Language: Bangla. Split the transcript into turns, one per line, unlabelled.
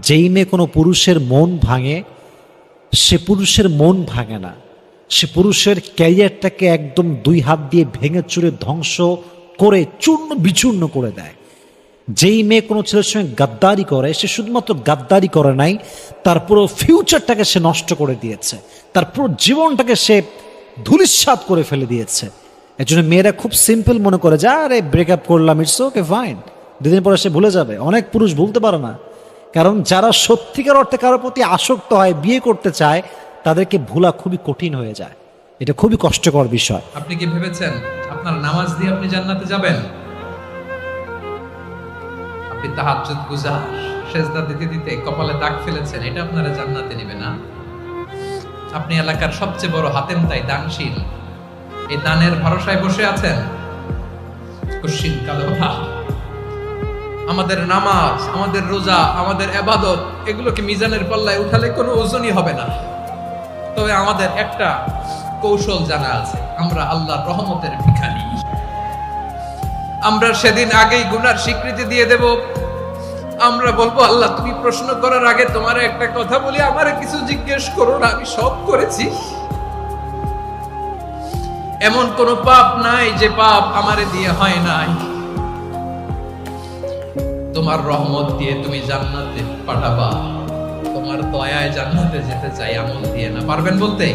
যেই মেয়ে কোনো পুরুষের মন ভাঙে, সে পুরুষের মন ভাঙে না, সে পুরুষের ক্যারিয়ারটাকে একদম দুই হাত দিয়ে ভেঙে চুরে ধ্বংস করে চূর্ণ বিচূর্ণ করে দেয়। যেই মেয়ে কোনো ছেলের সঙ্গে গাদ্দারি করে, সে শুধুমাত্র গাদ্দারি করে নাই, তার পুরো ফিউচারটাকে সে নষ্ট করে দিয়েছে, তার পুরো জীবনটাকে সে ধূলিসাৎ করে ফেলে দিয়েছে। এর জন্য মেয়েরা খুব সিম্পল মনে করে যে আরে ব্রেকআপ করলাম, ইটস ওকে ফাইন, দুদিন পরে সে ভুলে যাবে। অনেক পুরুষ ভুলতে পারে না, কারণ যারা সত্যিকার অর্থে কারোর প্রতি আসক্ত হয়, বিয়ে করতে চায়, তাদেরকে ভোলা খুবই কঠিন হয়ে যায়। এটা খুবই কষ্টকর বিষয়।
আপনি কি ভেবেছেন আপনার নামাজ দিয়ে আপনি জান্নাতে যাবেন? আপনি তাহাজ্জুদ গুজার, সেজদা দিতে দিতে কপালে দাগ ফেলেছেন, এটা আপনারা জান্নাতে নেবে না। আপনি এলাকার সবচেয়ে বড় হাতেম তাই দানশীল, এই দানের ভরসায় বসে আছেন। কুশ্চিন কালো ভাব। আমাদের নামাজ, আমাদের রোজা, আমাদের ইবাদত, এগুলোকে মিজানের পাল্লায় উঠালে কোনো ওজনই হবে না। তবে আমাদের একটা কৌশল জানা আছে, আমরা আল্লাহর রহমতের ভিখারি। আমরা সেদিন আগেই গুনার স্বীকৃতি দিয়ে দেব। আমরা বলবো, আল্লাহ তুমি প্রশ্ন করার আগে তোমার একটা কথা বলি, আমারে কিছু জিজ্ঞেস করো না, আমি সব করেছি। এমন কোন পাপ নাই যে পাপ আমারে দিয়ে হয় নাই। তোমার রহমত দিয়ে তুমি জান্নাতে পাঠাবা, তোমার দয়ায় জান্নাতে যেতে চাই, আমল দিয়ে না। পারবেন বলতে?